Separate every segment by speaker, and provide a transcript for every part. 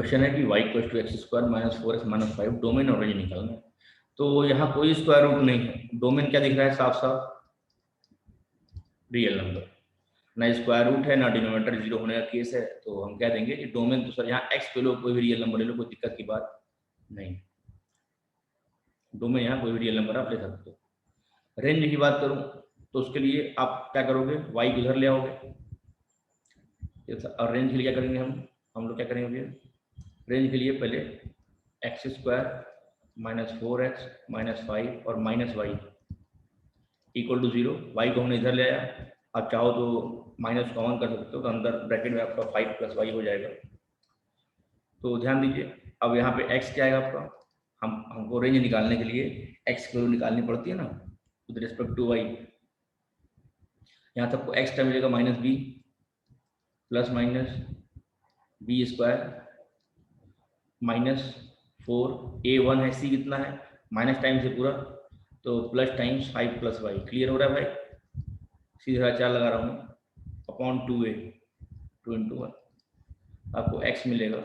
Speaker 1: Question है कि y equal to x square minus 4x minus 5 domain और range निकालना है। तो यहाँ कोई स्क्वायर रूट नहीं है, डोमेन क्या दिख रहा है साफ साफ, रियल नंबर, ना स्क्वायर रूट है ना डिनोमिनेटर जीरो होने का केस है। तो हम क्या देंगे कि डोमेन तो सर यहाँ एक्स पे लो, कोई भी रियल नंबर ले लो, कोई दिक्कत की बात नहीं। डोमेन यहाँ कोई भी रियल नंबर आप ले सकते हो। रेंज की बात करूँ तो उसके लिए आप क्या करोगे, y को इधर ले आओगे, और रेंज के लिए क्या करेंगे हम लोग क्या करेंगे, रेंज के लिए पहले x square minus 4x minus 5 और minus y equal to 0, y को हमने इधर ले आया। आप चाहो तो माइनस कॉमन कर सकते हो, तो अंदर ब्रैकेट में आपका 5 प्लस वाई हो जाएगा। तो ध्यान दीजिए, अब यहाँ पे x क्या आएगा आपका, हमको रेंज निकालने के लिए x की वैल्यू निकालनी पड़ती है ना विद रिस्पेक्ट टू y। यहाँ सबको x का मिलेगा minus b plus minus b square minus 4a1 है, c कितना है माइनस टाइम से पूरा, तो plus times 5 plus y. Clear हो रहा है भाई, सीधा 4 लगा रहा हूँ अपॉन 2a 2 इंटू 1, आपको x मिलेगा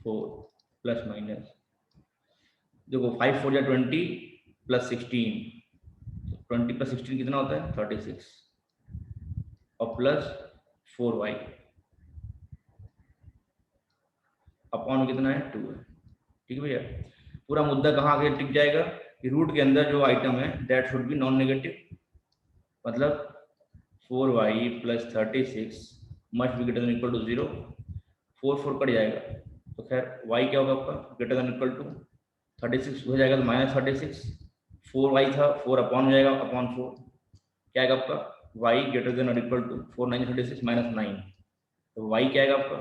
Speaker 1: 4 प्लस माइनस, देखो 5 4 या 20 प्लस 16, 20 प्लस 16 कितना होता है 36, और प्लस 4y अपॉन कितना है 2 है। ठीक है भैया, पूरा मुद्दा कहाँ आगे टिक जाएगा कि रूट के अंदर जो आइटम है that should be non negative, मतलब 4y plus 36 must be greater than equal to 0, 4 4 cut जाएगा, तो खैर y क्या होगा आपका ग्रेटर देन इक्वल टू 36 हो जाएगा, तो माइनस 36, 4y था 4 अपॉन हो जाएगा अपॉन 4, क्या आएगा आपका y ग्रेटर देन और इक्वल टू 4 9 36 माइनस 9, तो y क्या आएगा आपका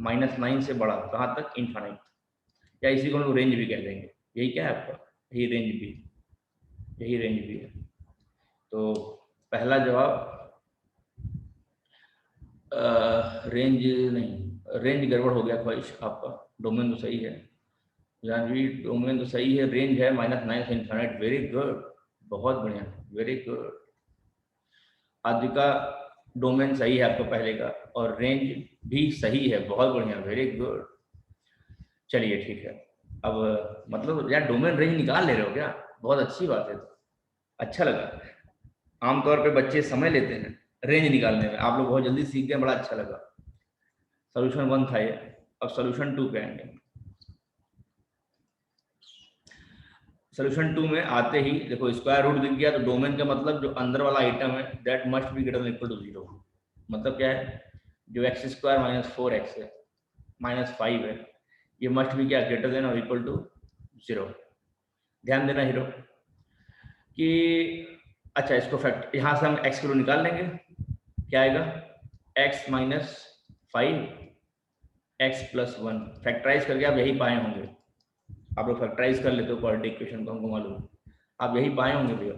Speaker 1: माइनस 9 से बड़ा, कहाँ तक इनफाइनाइट, या इसी को हम लोग रेंज भी कह देंगे। यही क्या है आपका, यही रेंज भी, यही रेंज भी है। तो पहला जवाब रेंज नहीं, रेंज गड़बड़ हो गया ख्वाहिश आपका, डोमेन तो सही है जानवी, डोमेन तो सही है, रेंज है माइनस 9 से इनफाइनाइट। वेरी गुड, बहुत बढ़िया, वेरी गुड। आदि का डोमेन सही है आपका पहले का, और रेंज भी सही है, बहुत बढ़िया, वेरी गुड। चलिए ठीक है, अब मतलब यार डोमेन रेंज निकाल ले रहे हो क्या, बहुत अच्छी बात है, तो अच्छा लगा। आमतौर पे बच्चे समय लेते हैं रेंज निकालने में, आप लोग बहुत जल्दी सीख गए, बड़ा अच्छा लगा। सोल्यूशन 1 था ये, अब सोल्यूशन 2 पे आएंगे। सोल्यूशन 2 में आते ही देखो स्क्वायर रूट दिख गया, तो डोमेन का मतलब जो अंदर वाला आइटम है that must be greater than equal to 0, मतलब क्या है, जो एक्स स्क्वायर माइनस 4x है माइनस 5 है, ये मस्ट भी क्या ग्रेटर देन और इक्वल टू 0। ध्यान देना हीरो कि अच्छा, इसको फैक्ट यहाँ से हम x किलो निकाल लेंगे, क्या आएगा x minus 5 x plus 1, factorise करके आप यही पाए होंगे, आप लोग फैक्टराइज कर लेते हो क्वाड्रेटिक इक्वेशन को, हमको मालूम, आप यही पाए होंगे भैया,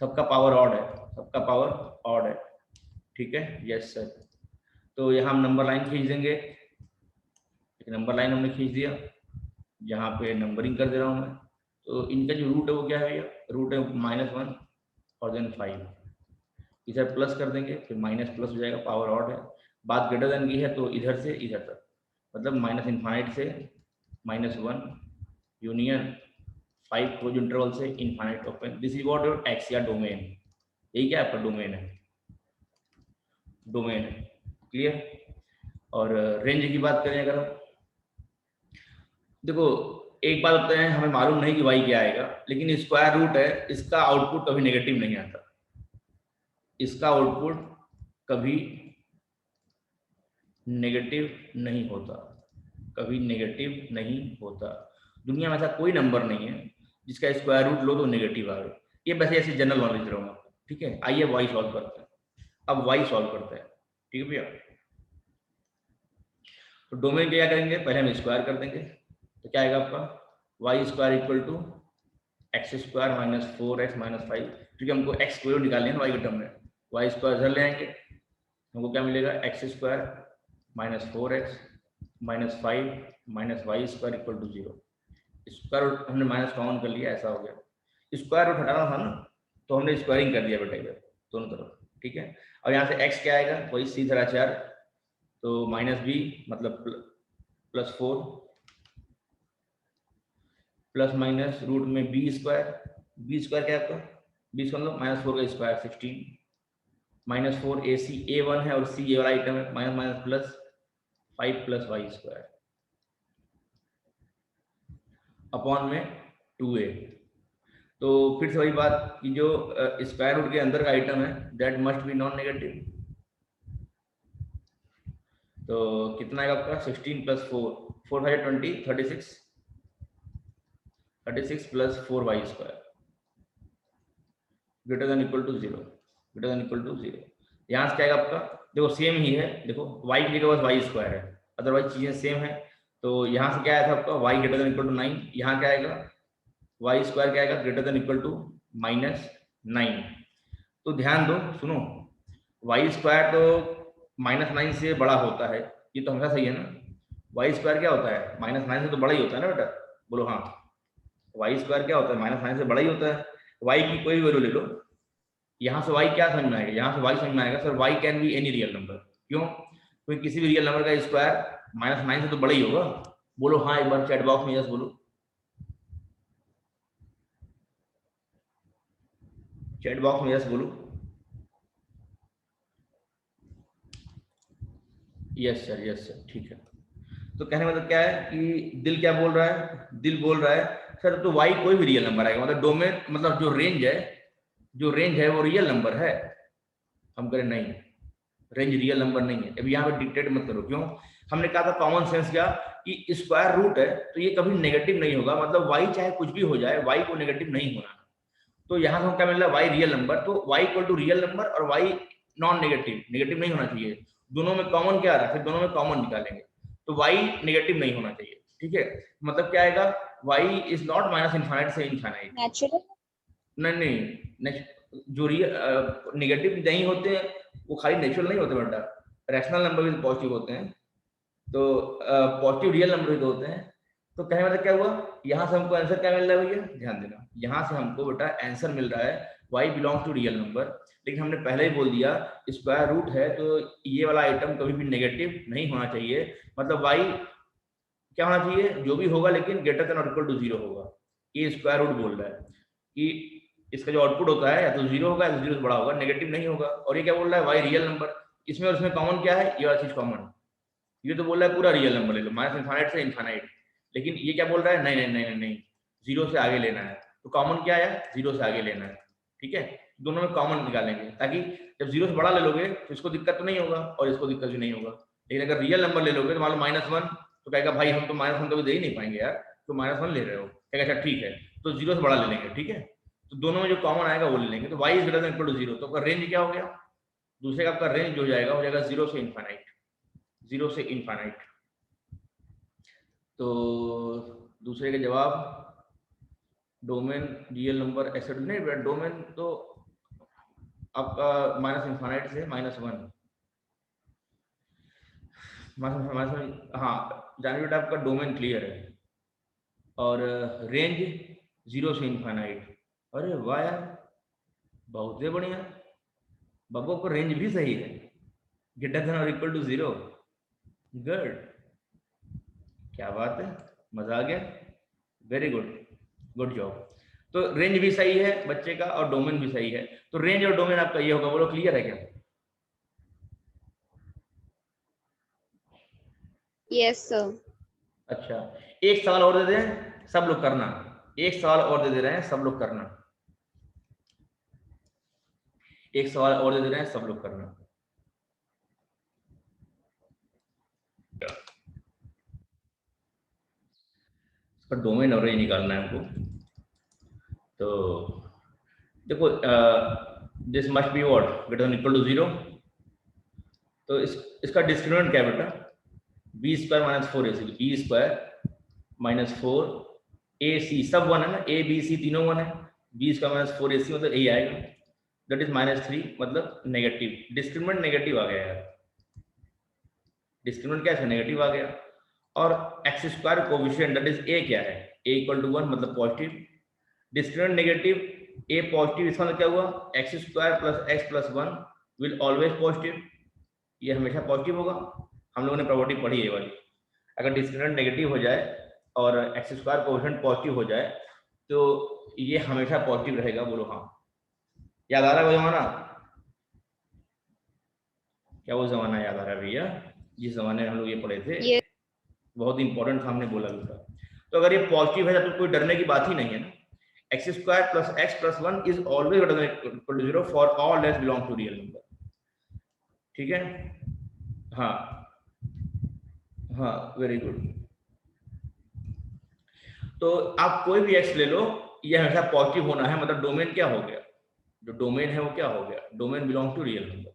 Speaker 1: सबका पावर ऑड है, सबका पावर ऑड है, ठीक है, यस सर। तो यहाँ हम नंबर लाइन खींच देंगे, एक नंबर लाइन हमने खींच दिया, यहाँ पे नंबरिंग कर दे रहा हूँ मैं। तो इनका जो रूट है वो क्या है भैया, रूट है -1 और देन 5, इधर प्लस कर देंगे, फिर माइनस प्लस हो जाएगा, पावर ऑड है, बात ग्रेटर देन की है तो इधर से इधर तक, मतलब माइनस इनफाइनाइट से -1 यूनियन 5 क्लोज इंटरवल से infinite open, this is what your x या डोमेन, यही क्या आपका डोमेन है, डोमेन है, क्लियर। और रेंज की बात करें अगर हम, देखो एक बात होता है, हमें मालूम नहीं कि y क्या आएगा, लेकिन स्क्वायर रूट है, इसका आउटपुट कभी नेगेटिव नहीं आता, इसका आउटपुट कभी नेगेटिव नहीं होता, कभी नेगेटिव नहीं होता, दुनिया में ऐसा कोई नंबर नहीं है जिसका स्क्वायर रूट लो तो नेगेटिव आए, ये वैसे ऐसे जनरल नॉलेज रहा हूँ, ठीक है। आइए y सॉल्व करते हैं, अब y सॉल्व करते हैं, ठीक है भैया। तो डोमेन क्या करेंगे, पहले हम स्क्वायर कर देंगे, तो क्या आएगा आपका y square equal to x square minus 4x minus 5, क्योंकि हमको एक्स स्क्वायर निकालने हैं वाई के टर्म में, वाई स्क्वायर इधर ले आएंगे, हमको क्या मिलेगा x square minus 4x minus 5 minus y square equal to 0, square root हमने माइनस कॉमन कर लिया, ऐसा हो गया, स्क्वायर रूट हटाना था ना, तो हमने स्क्वायरिंग कर दिया बेटा इधर दोनों तरफ, ठीक है। अब यहाँ से x क्या आएगा, वही सी धरा 4, तो माइनस बी मतलब प्लस 4 प्लस माइनस रूट में बी स्क्वायर क्या है आपका, बी स्क्वायर मतलब -4 का स्क्वायर 16 -4 ए सी A1 है और सी ये वाला आइटम है, minus minus plus 5 plus y square upon में 2a। तो फिर से वही बात कि जो स्क्वायर रूट के अंदर का आइटम है that must be non negative. तो कितना आएगा आपका 16 plus 4 5 20 36 plus 4y square greater than equal to 0। यहाँ से क्या आएगा आपका, देखो सेम ही है, देखो y की जगह बस y स्क्वायर है, अदरवाइज चीजें सेम है। तो यहाँ से क्या आया था आपका y greater than equal to 9, यहाँ क्या आएगा y स्क्वायर क्या आएगा ग्रेटर देन इक्वल टू -9। तो ध्यान दो, सुनो, y स्क्वायर तो -9 से बड़ा होता है, ये तो हमेशा सही है ना। y स्क्वायर क्या होता है -9 से तो बड़ा ही होता है ना बेटा, बोलो हाँ। y स्क्वायर क्या होता है -9 से बड़ा ही होता है। y की कोई वैल्यू ले लो, यहाँ से y क्या समझ में आएगा, यहाँ से y समझ में आएगा sir y can be any real number. क्यों, कोई किसी भी रियल नंबर का स्क्वायर -9 से तो बड़ा ही होगा। बोलो हाँ एक बार चैट बॉक्स में यस बोलो, चैट बॉक्स में यस बोलो। यस सर ठीक है। तो कहने मतलब क्या है कि दिल क्या बोल रहा है, दिल बोल रहा है सर तो y कोई भी रियल नंबर आएगा, मतलब डोमेन मतलब जो रेंज है वो रियल नंबर है। हम करें नहीं, रेंज रियल नंबर नहीं है। अब यहाँ पे डिक्टेट मत करो, क्यों, हमने कहा था कॉमन सेंस क्या कि स्क्वायर रूट है तो ये कभी नेगेटिव नहीं होगा, मतलब y चाहे कुछ भी हो जाए y को नेगेटिव नहीं होना। तो यहाँ से हम क्या मिल रहा है y रियल नंबर, तो y equal to real number और y नॉन नेगेटिव नहीं होना चाहिए। दोनों में कॉमन क्या आ रहा है, फिर दोनों में कॉमन निकालेंगे तो y नेगेटिव नहीं होना चाहिए, ठीक है। मतलब क्या आएगा y is not minus infinite से इनफाइनाइट। नेचुरल नहीं, जो रियल नेगेटिव नहीं होते हैं वो खाली नेचुरल नहीं होते बेटा, रैशनल नंबर भी पॉजिटिव होते हैं, तो पॉजिटिव रियल नंबर भी होते हैं। तो कहने मतलब क्या हुआ, यहाँ से हमको आंसर क्या मिल रहा है भैया, ध्यान देना, यहाँ से हमको बेटा आंसर मिल रहा है y belongs to real number. लेकिन हमने पहले ही बोल दिया स्क्वायर रूट है तो ये वाला आइटम कभी भी नेगेटिव नहीं होना चाहिए, मतलब y क्या होना चाहिए, जो भी होगा लेकिन ग्रेटर देन और इक्वल टू 0 होगा। ये स्क्वायर रूट बोल रहा है कि इसका जो आउटपुट होता है या तो 0 होगा या तो 0 से बड़ा होगा, नेगेटिव नहीं होगा। और ये क्या बोल रहा है y रियल नंबर, इसमें और इसमें कॉमन क्या है, ये वाला चीज कॉमन, ये तो बोल रहा है पूरा रियल नंबर ले लो माइनस इनफाइनाइट से इनफाइनाइट, लेकिन ये क्या बोल रहा है नहीं, 0 से आगे लेना है। तो कॉमन क्या है, 0 से आगे लेना है, ठीक है। दोनों में कॉमन निकालेंगे ताकि जब 0 से बड़ा ले लोगे तो इसको दिक्कत तो नहीं होगा और इसको दिक्कत भी नहीं होगा। लेकिन अगर रियल नंबर ले लोगे तो मान लो -1, तो कहेगा भाई हम तो -1 कभी दे ही नहीं पाएंगे यार, तो -1 ले रहे हो, कहेगा अच्छा ठीक है तो 0 से बड़ा ले लेंगे, ठीक है। तो दोनों में जो कॉमन आएगा वो ले लेंगे, तो y is greater than equal to 0, तो आपका रेंज क्या हो गया, दूसरे का आपका रेंज जो हो जाएगा 0 से इनफाइनाइट। तो दूसरे का जवाब डोमेन रियल नंबर ऐसे नहीं, डोमेन तो आपका माइनस इनफाइनाइट से -1 हाँ जानिए बेटा आपका डोमेन क्लियर है और रेंज 0 से इनफाइनाइट। अरे वाह यार बहुत ही बढ़िया, बाबू को रेंज भी सही है, ग्रेटर देन और इक्वल टू 0, गुड, क्या बात है, मजा आ गया, वेरी गुड जॉब। तो रेंज भी सही है बच्चे का और डोमेन भी सही है, तो रेंज और डोमेन आपका ये होगा, बोलो क्लियर है क्या?
Speaker 2: Yes sir.
Speaker 1: अच्छा एक सवाल और दे दें सब लोग करना, एक सवाल और दे रहे हैं सब लोग करना, एक सवाल और दे रहे हैं सब लोग करना। इसका डोमेन और रेंज निकालना है हमको। तो देखो this must be what greater than equal to 0, तो इसका डिस्क्रिमिनेंट क्या है बेटा, b square minus 4ac, b square minus 4ac सब 1 है ना, a b c तीनों 1 है, बी स्क्वायर माइनस 4ac मतलब यही आएगा, दैट इज -3 मतलब नेगेटिव, डिस्क्रिमिनेंट नेगेटिव आ गया यार, डिस्क्रिमिनेंट क्या है नेगेटिव आ गया। और x square coefficient that is a क्या है, a इक्वल टू 1 मतलब positive, discriminant negative a positive, इसका मतलब क्या हुआ x square plus x plus 1 will always positive, ये हमेशा पॉजिटिव होगा, हम लोगों ने प्रॉपर्टी पढ़ी है वाली। अगर डिस्क्रिमिनेंट नेगेटिव हो जाए और एक्स स्क्वायर कोएफिशिएंट पॉजिटिव हो जाए तो ये हमेशा पॉजिटिव रहेगा। बोलो हाँ। याद आ रहा है वो जमाना? क्या वो जमाना याद आ रहा है भैया, जिस जमाने में हम लोग ये पढ़े थे? बहुत इंपॉर्टेंट था, हमने बोला भी था। तो अगर ये पॉजिटिव है तो कोई डरने की बात ही नहीं है ना। X square plus x plus 1 is always greater than equal to 0 for all s belong to real number. ठीक है, हाँ हाँ, वेरी गुड। तो आप कोई भी एक्स ले लो, ये हमेशा पॉजिटिव होना है, मतलब डोमेन क्या हो गया, जो डोमेन है वो क्या हो गया, domain belong to real number.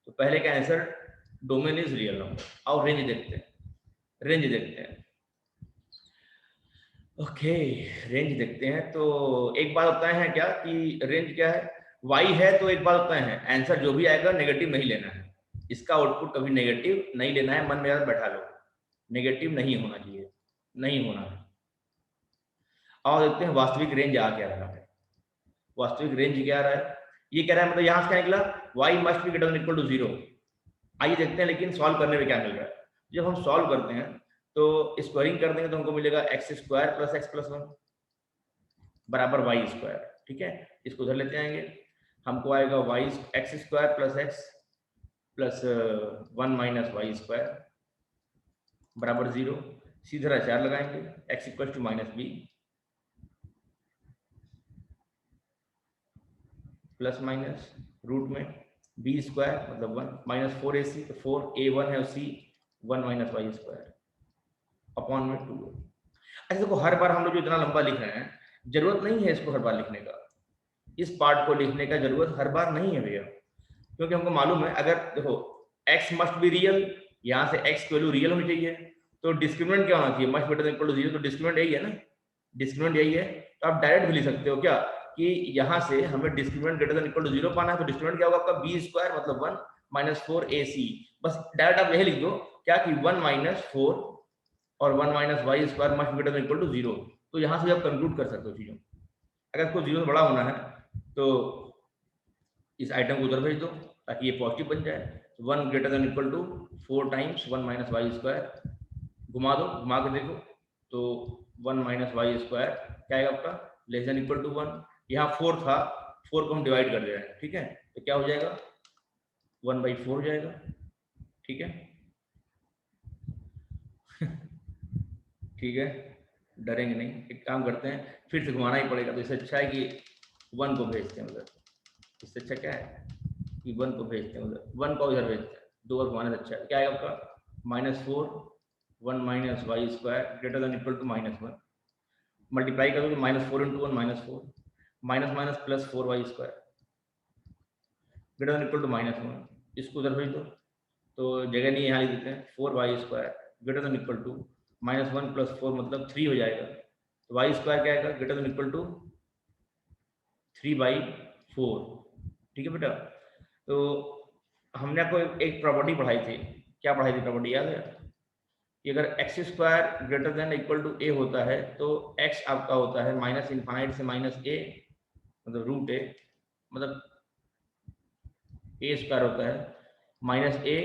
Speaker 1: तो पहले का answer domain is real number. और रेंज देखते हैं, रेंज देखते हैं। ओके, रेंज देखते हैं। तो एक बात होता है क्या कि रेंज क्या है, वाई है, तो एक बात होता है आंसर जो भी आएगा नेगेटिव नहीं लेना है, इसका आउटपुट कभी नेगेटिव नहीं लेना है, मन में याद बैठा लो, नेगेटिव नहीं होना चाहिए, नहीं होना है। और देखते हैं वास्तविक रेंज आ क्या रहा है। वास्तविक रेंज क्या आ रहा है, ये कह रहा है, मतलब यहां से क्या निकला, y must be greater than equal to 0। आइए देखते हैं लेकिन सॉल्व करने में क्या मिल रहा है। जब हम सॉल्व करते हैं तो स्क्वायरिंग कर देंगे तो हमको मिलेगा x square plus x plus 1 बराबर वाई स्क्वायर। ठीक है, इसको उधर लेते आएंगे, हमको आएगा y x square plus x plus 1 minus y square बराबर 0। सीधा चार लगाएंगे, x equal to minus b plus minus root में बी स्क्वायर मतलब 1 माइनस 4ac, तो 4a1 है c 1 minus y square upon में 2। अच्छा देखो, हर बार हम लोग जो इतना लंबा लिख रहे हैं, जरूरत नहीं है इसको हर बार लिखने का, इस पार्ट को लिखने का जरूरत हर बार नहीं है भैया, क्योंकि हमको मालूम है अगर देखो x मस्ट बी रियल, यहाँ से x की वैल्यू रियल होनी चाहिए, तो डिस्क्रिमिनेंट क्या होना चाहिए, must greater than equal to 0। तो डिस्क्रिमिनेंट यही है ना, डिस्क्रिमिनेंट यही है। तो आप डायरेक्ट भी लिख सकते हो क्या कि यहाँ से हमें discriminant greater than equal to 0 पाना है, तो डिस्क्रिमिनेंट क्या होगा आपका बी स्क्वायर मतलब 1 माइनस 4ac। बस डायरेक्ट आप यही लिख दो क्या कि 1 माइनस 4 और 1 minus y square must greater than equal to 0। तो यहाँ से आप कंक्लूड कर सकते हो चीजों। अगर इसको 0 से बड़ा होना है तो इस आइटम को उधर भेज दो ताकि ये पॉजिटिव बन जाए। 1 greater than equal to 4 times 1 minus y square, घुमा दो, घुमा के देखो तो 1 माइनस वाई स्क्वायर क्या आएगा आपका, लेस देन इक्वल टू 1। यहाँ 4 था, 4 को हम डिवाइड कर दे रहे हैं, ठीक है, तो क्या हो जाएगा 1/4 हो जाएगा। ठीक है ठीक है, डरेंगे नहीं, एक काम करते हैं, फिर से घुमाना ही पड़ेगा, तो इससे अच्छा है कि 1 को भेजते हैं उधर। इससे अच्छा क्या है कि 1 को भेजते हैं उधर, 1 को उधर भेजते हैं, 2 बार घुमाने से अच्छा है। क्या आएगा आपका -4 1 minus y square greater than equal to -1, multiply करोगे -4 × 1 -4, minus minus plus 4y square greater than equal to -1। इसको उधर भेज दो, तो जगह नहीं यहाँ लिख देते हैं 4y square greater than equal to -1 + 4 मतलब 3 हो जाएगा। तो y स्क्वायर क्या आएगा ग्रेटर देन इक्वल टू 3/4। ठीक है बेटा, तो हमने आपको एक प्रॉपर्टी पढ़ाई थी, क्या पढ़ाई थी प्रॉपर्टी याद है कि अगर x square greater than equal to a होता है तो x आपका होता है माइनस इनफाइनाइट से -a मतलब √a, मतलब a स्क्वायर होता है -a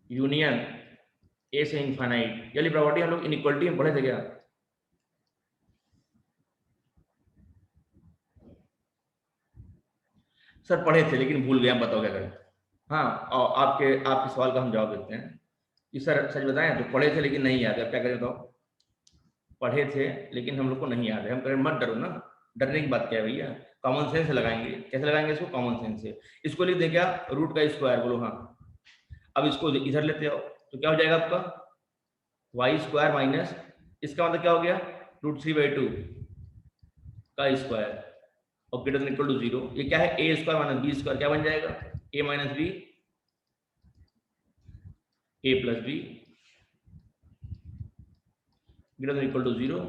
Speaker 1: यूनियन a से इनफाइनाइट। ये प्रॉपर्टी हम लोग इनइक्वालिटी में पढ़े थे क्या? सर पढ़े थे लेकिन भूल गया, बताओ क्या करें। हाँ, और आपके सवाल का हम जवाब देते हैं कि सर सच बताएं तो पढ़े थे लेकिन नहीं याद है, अब क्या करें बताओ। पढ़े थे लेकिन हम लोग को नहीं याद है, हम करें मत डरो ना, डरने की बात क्या है भैया, कॉमन सेंस से लगाएंगे। कैसे लगाएंगे इसको, कॉमन सेंस से। इसको लिख दें क्या, रूट का स्क्वायर, बोलो हाँ। अब इसको इधर लेते आओ तो क्या हो जाएगा आपका वाई स्क्वायर माइनस, इसका मतलब क्या हो गया √3/2 का स्क्वायर और ग्रेटर देन इक्वल टू 0। ये क्या है a square minus b square, क्या बन जाएगा a minus b a plus b greater than equal to 0।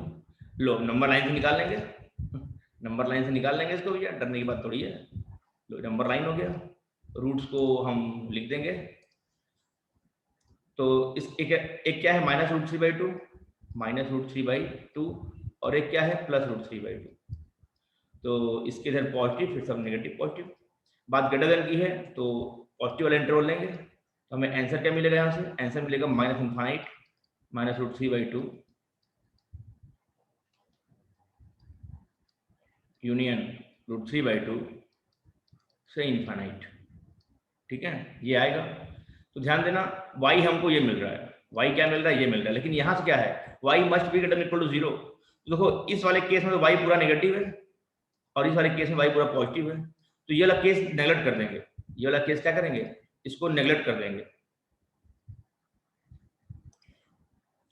Speaker 1: लो नंबर लाइन से निकाल लेंगे, नंबर लाइन से निकाल लेंगे इसको भैया, डरने की बात थोड़ी है। लो नंबर लाइन हो गया, रूट्स को हम लिख देंगे। तो इस एक क्या है -√3/2 -√3/2 और एक क्या है +√3/2। तो इसके इधर पॉजिटिव फिर सब नेगेटिव पॉजिटिव। बात ग्रेटर देन की है तो पॉजिटिव वाला इंटरवल लेंगे, तो हमें आंसर क्या मिलेगा, यहाँ से आंसर मिलेगा -∞ माइनस रूट 3/2 यूनियन रूट 3/2 से इनफाइनाइट। ठीक है, ये आएगा। तो ध्यान देना, y हमको ये मिल रहा है, y क्या मिल रहा है, ये मिल रहा है, लेकिन यहाँ से क्या है, y must be greater equal to 0। देखो इस वाले केस में तो y पूरा नेगेटिव है और इस वाले केस में y पूरा पॉजिटिव है, तो ये वाला केस नेगलेक्ट कर देंगे, ये वाला केस क्या करेंगे, इसको नेगलेक्ट कर देंगे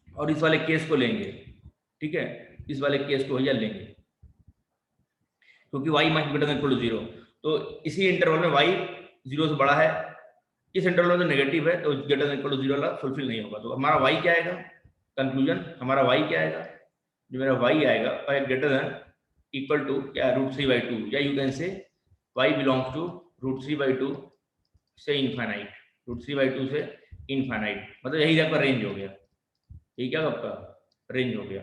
Speaker 1: और इस वाले केस को लेंगे। ठीक है, इस वाले केस को भैया लेंगे क्योंकि y must be greater equal to 0। तो इसी इंटरवल में y 0 से बड़ा है, इस इंटरवल में तो नेगेटिव है, तो greater than equal to 0 fulfil नहीं होगा। तो हमारा y क्या आएगा, कंक्लूजन हमारा y क्या आएगा, जो मेरा y आएगा ग्रेटर देन इक्वल टू क्या, √3/2, या you can say y belongs to √3/2 से इनफाइनाइट, √3/2 से इनफाइनाइट, मतलब यही आपका रेंज हो गया, यही क्या आपका रेंज हो गया।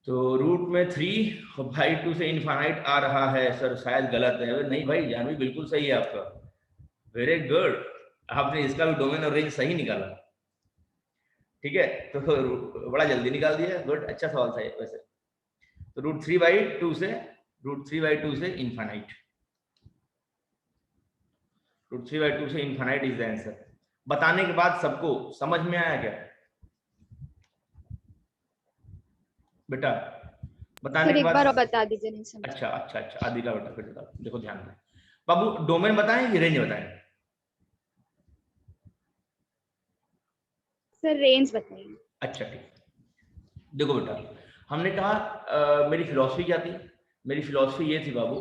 Speaker 1: तो रूट में 3/2 से इनफाइनाइट आ रहा है सर, शायद गलत है। नहीं भाई जानवी बिल्कुल सही है आपका, वेरी गुड, आपने इसका भी डोमेन और रेंज सही निकाला। ठीक है, तो बड़ा जल्दी निकाल दिया, गुड, अच्छा सवाल था वैसे। तो √3/2 से इनफाइनाइट, √3/2 से इनफाइनाइट इज द आंसर। बताने के बाद सबको समझ में आया क्या बेटा, बताने के बाद?
Speaker 2: एक बार बता दीजिए, नहीं समझ।
Speaker 1: अच्छा अच्छा अच्छा, आदि का बेटा, फिर देखो ध्यान दें बाबू, डोमेन बताएं कि रेंज बताएं?
Speaker 2: सर रेंज बताइए।
Speaker 1: अच्छा ठीक, देखो बेटा, हमने कहा मेरी फिलॉसफी क्या थी, मेरी फिलॉसफी ये थी बाबू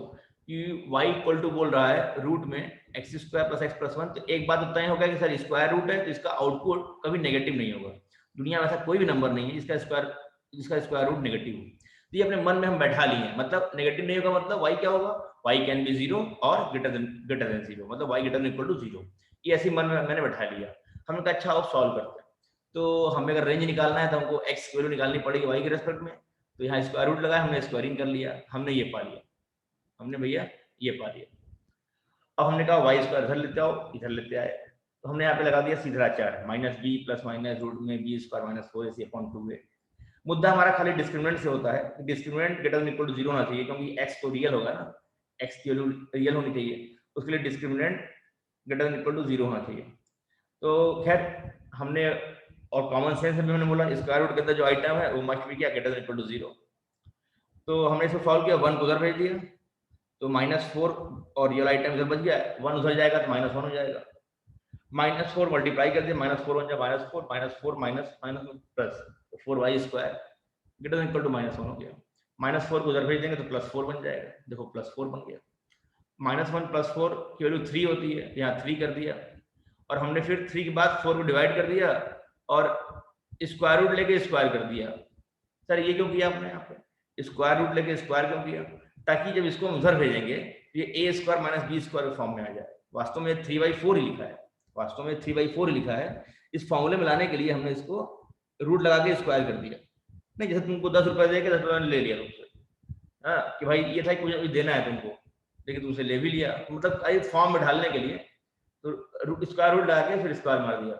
Speaker 1: कि y इक्वल टू बोल रहा है रूट में x² + x + 1, तो एक बात तो तय हो गया कि सर स्क्वायर रूट है तो इसका आउटपुट कभी नेगेटिव नहीं होगा। दुनिया में ऐसा कोई भी नंबर नहीं है जिसका स्क्वायर रूट नेगेटिव हो। तो ये अपने मन में हम बैठा लिए हैं, मतलब नेगेटिव नहीं होगा मतलब y क्या होगा, y कैन बी 0 और ग्रेटर देन 0, मतलब y greater than equal to 0। ये ऐसी मन में मैंने बैठा लिया। हमने कहा अच्छा अब सॉल्व करते हैं। तो हमें अगर रेंज निकालना है तो हमको x की वैल्यू निकालनी पड़ेगी y के रेस्पेक्ट में, तो यहाँ स्क्वायर रूट लगाया, हमने स्क्वायरिंग कर लिया, हमने ये पा लिया, हमने भैया ये पा लिया। अब हमने कहा y स्क्वायर इधर लेते आओ, इधर लेते आए, तो हमने यहाँ पे लगा दिया सीधा आचार, -b + माइनस रूट में b² - 4ac/2a। मुद्दा हमारा खाली डिस्क्रिमिनेंट से होता है, discriminant greater than equal to 0 होना चाहिए, क्योंकि x तो रियल होगा ना, x की वैल्यू रियल होनी चाहिए, उसके लिए discriminant greater than equal to 0 होना चाहिए। तो खैर हमने, और कॉमन सेंस में मैंने बोला स्क्वायर रूट के अंदर जो आइटम है वो मस्ट भी क्या, ग्रेटर देन इक्वल टू 0। तो हमने इसको सॉल्व किया, 1 को उधर भेज दिया, तो -4 और ये आइटम इधर बच गया, 1 उधर जाएगा तो -1 हो जाएगा, -4 मल्टीप्लाई कर दिया, -4 1 -4 -4 minus plus 4y² greater than equal to -1 हो गया। -4 को उधर भेज देंगे तो +4 बन जाएगा, देखो +4 बन गया। -1 + 4 की वैल्यू 3 होती है, यहाँ 3 कर दिया, और हमने फिर 3 के बाद 4 को डिवाइड कर दिया और स्क्वायर रूट लेके स्क्वायर कर दिया। सर ये क्यों किया आपने यहाँ पे, स्क्वायर रूट लेके स्क्वायर क्यों किया, ताकि जब इसको हम उधर भेजेंगे ये a² - b² के फॉर्म में आ जाए। वास्तव में 3/4 ही लिखा है, वास्तव में 3/4 लिखा है, इस फॉर्मूले में लाने के लिए हमने इसको रूट लगा के स्क्वायर कर दिया। नहीं जैसे तुमको 10 रुपए दे के 10 रुपए ले लिया तुमसे, हाँ कि भाई ये था कुछ देना है तुमको, लेकिन तुमसे ले भी लिया, मतलब फॉर्म में ढालने के लिए, तो स्क्वायर रूट लगा के फिर स्क्वायर मार दिया।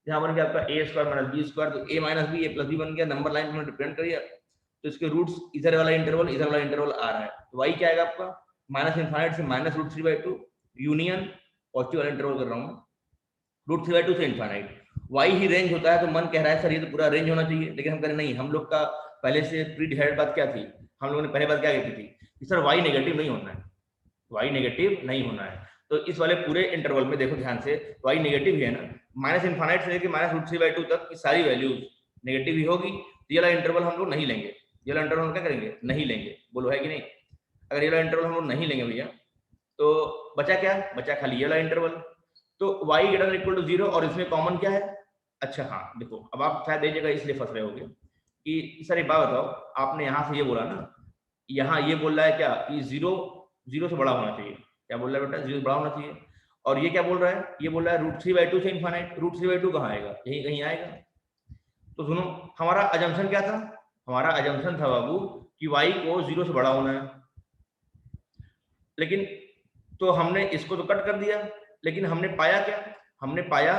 Speaker 1: यहाँ बन गया आपका a² - b², तो a - b a + b बन गया, नंबर लाइन में डिपेंड करिए, तो इसके रूट्स इधर वाला इंटरवल आ रहा है, तो y क्या आएगा आपका, -∞ से -√3/2 यूनियन पॉजिटिव वाला इंटरवल कर रहा हूँ, √3/2 से इनफाइनाइट। y ही रेंज होता है, तो मन कह रहा है सर ये तो पूरा रेंज होना चाहिए, लेकिन हम कह रहे नहीं, हम लोग का पहले से प्री डिसाइडेड बात क्या थी, हम लोगों ने पहले बात क्या की थी कि सर y नेगेटिव नहीं होना है, y नेगेटिव नहीं होना है। तो इस वाले पूरे इंटरवल में देखो ध्यान से, y नेगेटिव ही है ना, -∞ से लेकर -√3/2 तक की सारी वैल्यूज नेगेटिव ही होगी, ये वाला इंटरवल हम लोग नहीं लेंगे, ये वाला इंटरवल हम क्या करेंगे, नहीं लेंगे, बोलो है कि नहीं। अगर ये वाला इंटरवल हम लोग नहीं लेंगे भैया, तो बचा क्या, बचा खाली ये वाला इंटरवल, तो y greater than equal to 0, और इसमें कॉमन क्या है, अच्छा हाँ देखो, अब आप शायद एक जगह इसलिए फंस रहे होगे कि सर एक बात बताओ, आपने यहाँ से ये बोला ना, यहाँ ये बोल रहा है क्या कि 0 से बड़ा होना चाहिए, क्या बोल रहा है बेटा, 0 से बड़ा होना चाहिए, और ये क्या बोल रहा है, ये बोल रहा है √3/2 से इनफाइनाइट, √3/2 कहाँ आएगा, यही कहीं आएगा। तो सुनो, हमारा अजम्पशन क्या था, हमारा अजम्पशन था बाबू कि y को 0 से बड़ा होना है, लेकिन तो हमने इसको तो कट कर दिया, लेकिन हमने पाया क्या, हमने पाया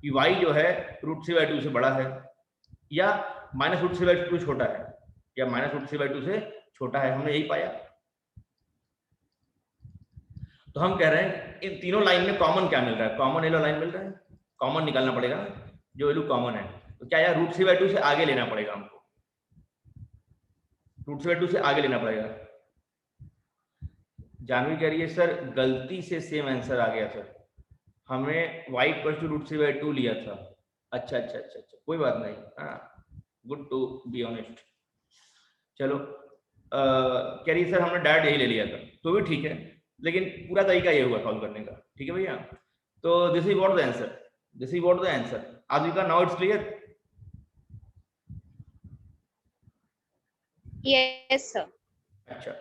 Speaker 1: कि y जो है √3/2 से बड़ा है या -√3/2 छोटा है या -√3/2 से छोटा है, हमने यही पाया। तो हम कह रहे हैं इन तीनों लाइन में कॉमन क्या मिल रहा है, कॉमन येलो लाइन मिल रहा है, कॉमन निकालना पड़ेगा ना, जो वैल्यू कॉमन है। तो क्या यार √3/2 से आगे लेना पड़ेगा हमको, √3/2 से आगे लेना पड़ेगा। जानवी कह रही है सर गलती से सेम आंसर आ गया सर, हमें y √3/2 लिया था। अच्छा अच्छा अच्छा अच्छा, कोई बात नहीं, हाँ, गुड टू बी ऑनेस्ट। चलो कह रही सर हमने डायरेक्ट यही ले लिया था, तो भी ठीक है, लेकिन पूरा तरीका ये हुआ सॉल्व करने का, ठीक है भैया। तो this is what the answer, this is what the answer. आदिका now it's clear?
Speaker 2: Yes, sir.
Speaker 1: अच्छा